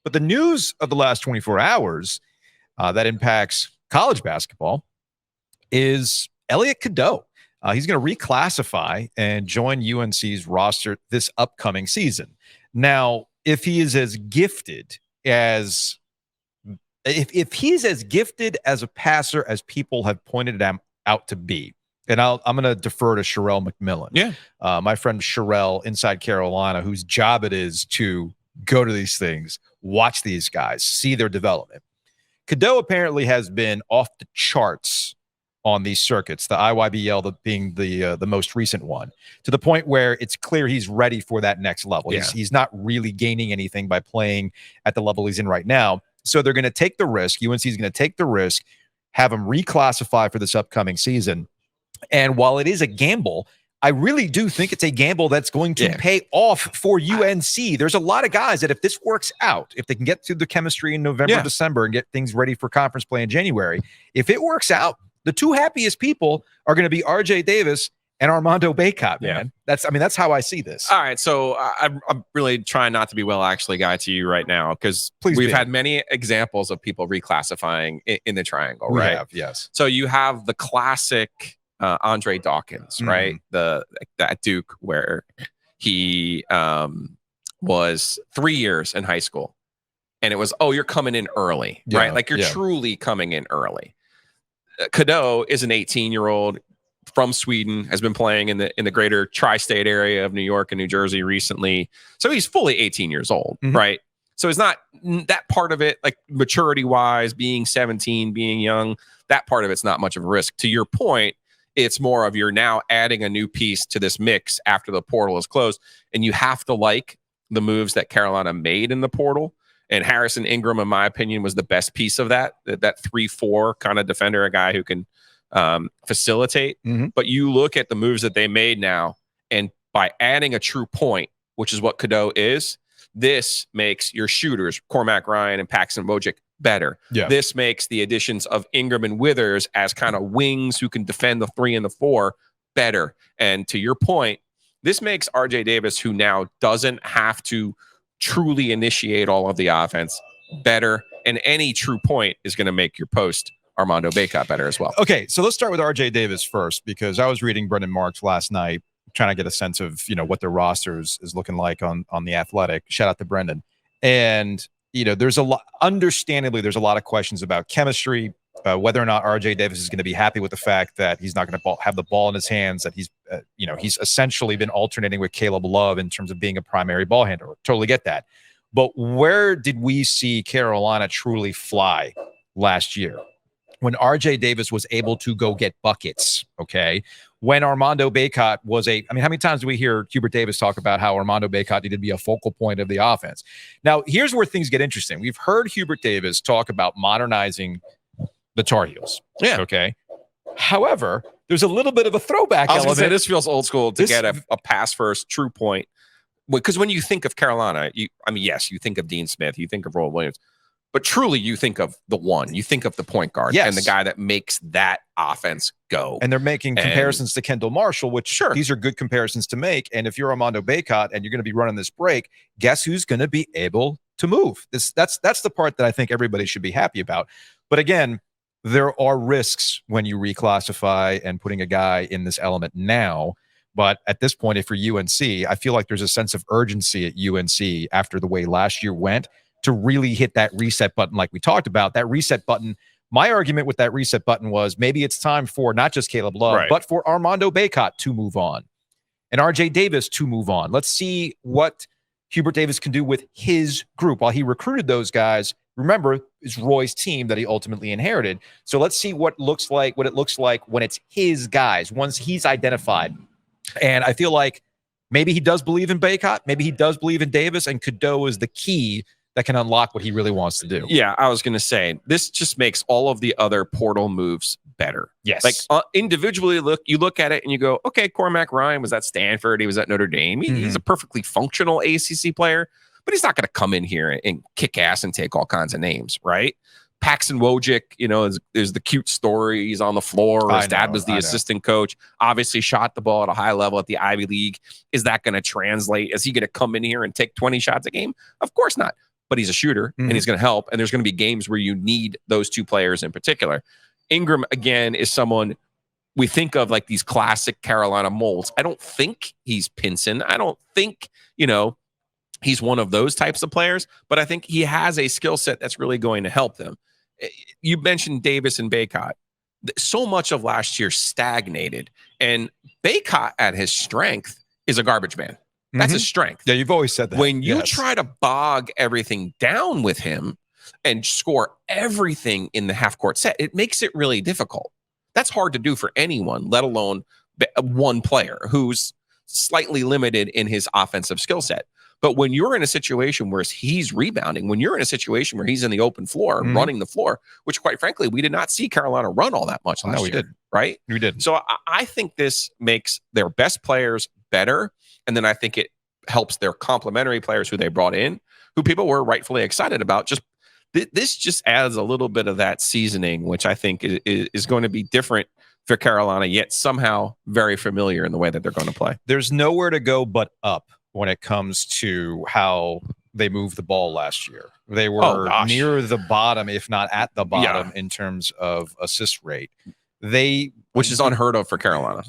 But the news of the last 24 hours that impacts college basketball is Elliot Cadeau. He's going to reclassify and join UNC's roster this upcoming season. Now, if he is as gifted as if he's as gifted as a passer as people have pointed him out to be, and I'm going to defer to Sherelle McMillan. Yeah. My friend Sherelle inside Carolina, whose job it is to go to these things, watch these guys, see their development. Cadeau apparently has been off the charts on these circuits, the IYBL being the most recent one, to the point where it's clear he's ready for that next level. Yeah. He's not really gaining anything by playing at the level he's in right now. So they're going to take the risk. UNC is going to take the risk, have him reclassify for this upcoming season. And while it is a gamble, I really do think it's a gamble that's going to pay off for UNC. There's a lot of guys that if this works out, if they can get through the chemistry in November, December, and get things ready for conference play in January, if it works out, the two happiest people are going to be RJ Davis and Armando Bacot, man. That's how I see this. All right, so I'm really trying not to be actually guy to you right now, because we've had many examples of people reclassifying in the triangle, we right? Have, yes. So you have the classic Andre Dawkins, right? At Duke, where he was 3 years in high school, and it was, you're coming in early, right? Like you're truly coming in early. Cadeau is an 18-year-old from Sweden, has been playing in the greater tri-state area of New York and New Jersey recently. So he's fully 18 years old, right? So it's not that part of it, like maturity-wise, being 17, being young, that part of it's not much of a risk. To your point, it's more of you're now adding a new piece to this mix after the portal is closed, and you have to like the moves that Carolina made in the portal. And Harrison Ingram, in my opinion, was the best piece of that 3-4 kind of defender, a guy who can facilitate. But you look at the moves that they made now, and by adding a true point, which is what Cadeau is, this makes your shooters, Cormac Ryan and Paxton Wojcik, better. This makes the additions of Ingram and Withers as kind of wings who can defend the 3 and the 4 better. And to your point, this makes RJ Davis, who now doesn't have to truly initiate all of the offense, better. And any true point is going to make your post Armando Bacot better as well. Okay, so let's start with RJ Davis first, because I was reading Brendan Marks last night, trying to get a sense of what their rosters is looking like on the Athletic. Shout out to Brendan. And there's understandably there's a lot of questions about chemistry, whether or not RJ Davis is going to be happy with the fact that he's not going to have the ball in his hands, that he's he's essentially been alternating with Caleb Love in terms of being a primary ball handler. Totally get that. But where did we see Carolina truly fly last year? When RJ Davis was able to go get buckets, okay? When Armando Bacot was how many times do we hear Hubert Davis talk about how Armando Bacot needed to be a focal point of the offense? Now, here's where things get interesting. We've heard Hubert Davis talk about modernizing the Tar Heels. Yeah. Okay. However, there's a little bit of a throwback element. I was going to say, this feels old school to get a pass first true point. Because when you think of Carolina, yes, you think of Dean Smith, you think of Roy Williams, but truly you think of the one, you think of the point guard and the guy that makes that offense go. And they're making comparisons to Kendall Marshall, which these are good comparisons to make. And if you're Armando Bacot and you're going to be running this break, guess who's going to be able to move? That's the part that I think everybody should be happy about. But again, there are risks when you reclassify and putting a guy in this element now. But at this point, if you're UNC, I feel like there's a sense of urgency at UNC after the way last year went to really hit that reset button like we talked about. That reset button, my argument with that reset button was maybe it's time for not just Caleb Love, but for Armando Bacot to move on and RJ Davis to move on. Let's see what Hubert Davis can do with his group. While he recruited those guys, remember, it's Roy's team that he ultimately inherited. So let's see what it looks like when it's his guys, once he's identified. And I feel like maybe he does believe in Bacot, maybe he does believe in Davis, and Cadeau is the key that can unlock what he really wants to do. Yeah, I was going to say, this just makes all of the other portal moves better. Yes. Like individually, you look at it and you go, okay, Cormac Ryan was at Stanford. He was at Notre Dame. He's a perfectly functional ACC player, but he's not going to come in here and kick ass and take all kinds of names, right? Paxton Wojcik, is the cute story. He's on the floor. His dad was the assistant coach. Obviously shot the ball at a high level at the Ivy League. Is that going to translate? Is he going to come in here and take 20 shots a game? Of course not. but he's a shooter and he's going to help. And there's going to be games where you need those two players in particular. Ingram, again, is someone we think of like these classic Carolina molds. I don't think he's Pinson. I don't think, he's one of those types of players, but I think he has a skill set that's really going to help them. You mentioned Davis and Bacot. So much of last year stagnated, and Bacot at his strength is a garbage man. That's his strength. Yeah, you've always said that. When you try to bog everything down with him and score everything in the half-court set, it makes it really difficult. That's hard to do for anyone, let alone one player who's slightly limited in his offensive skill set. But when you're in a situation where he's rebounding, when you're in a situation where he's in the open floor, running the floor, which quite frankly, we did not see Carolina run all that much last year. We didn't. Right? We didn't. So I think this makes their best players better. And then I think it helps their complementary players who they brought in, who people were rightfully excited about. This just adds a little bit of that seasoning, which I think is going to be different for Carolina, yet somehow very familiar in the way that they're going to play. There's nowhere to go but up when it comes to how they moved the ball last year. They were near the bottom, if not at the bottom, in terms of assist rate. Which is unheard of for Carolina.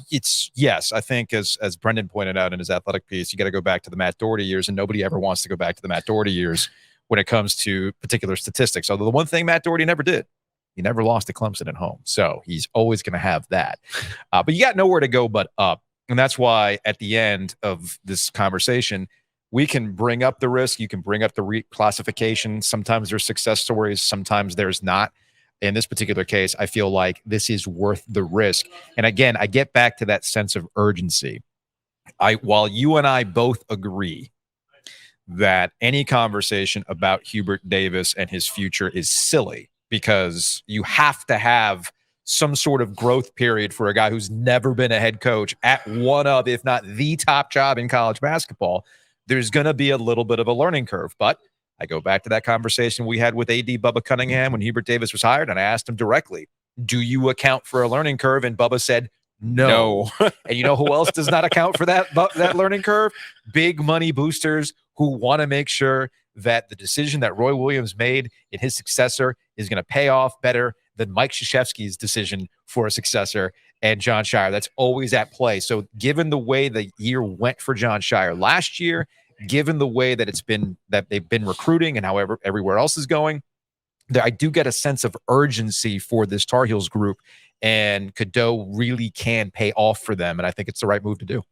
Yes, I think as Brendan pointed out in his athletic piece, you got to go back to the Matt Doherty years, and nobody ever wants to go back to the Matt Doherty years when it comes to particular statistics. Although the one thing Matt Doherty never did, he never lost to Clemson at home. So he's always going to have that. But you got nowhere to go but up. And that's why at the end of this conversation, we can bring up the risk. You can bring up the reclassification. Sometimes there's success stories. Sometimes there's not. In this particular case, I feel like this is worth the risk. And again, I get back to that sense of urgency. While you and I both agree that any conversation about Hubert Davis and his future is silly, because you have to have some sort of growth period for a guy who's never been a head coach at one of, if not the top job in college basketball, there's going to be a little bit of a learning curve. But I go back to that conversation we had with AD Bubba Cunningham when Hubert Davis was hired, and I asked him directly, do you account for a learning curve? And Bubba said, no. And you know who else does not account for that learning curve? Big money boosters who want to make sure that the decision that Roy Williams made in his successor is going to pay off better than Mike Krzyzewski's decision for a successor and Jon Scheyer. That's always at play. So given the way the year went for Jon Scheyer last year, given the way that they've been recruiting and however everywhere else is going, I do get a sense of urgency for this Tar Heels group, and Cadeau really can pay off for them. And I think it's the right move to do.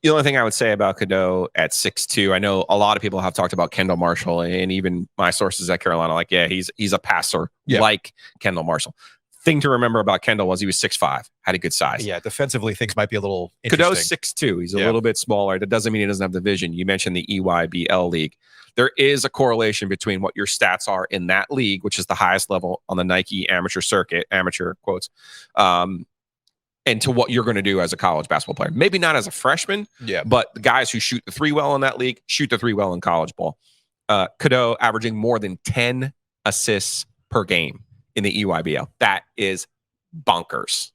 The only thing I would say about Cadeau at 6'2", I know a lot of people have talked about Kendall Marshall, and even my sources at Carolina, like, yeah, he's a passer like Kendall Marshall. Thing to remember about Kendall was he was 6'5", had a good size. Yeah, defensively, things might be a little interesting. Cadeau's 6'2". He's a little bit smaller. That doesn't mean he doesn't have the vision. You mentioned the EYBL league. There is a correlation between what your stats are in that league, which is the highest level on the Nike amateur circuit, amateur quotes, and to what you're going to do as a college basketball player. Maybe not as a freshman, but the guys who shoot the three well in that league shoot the three well in college ball. Cadeau averaging more than 10 assists per game in the EYBL. That is bonkers.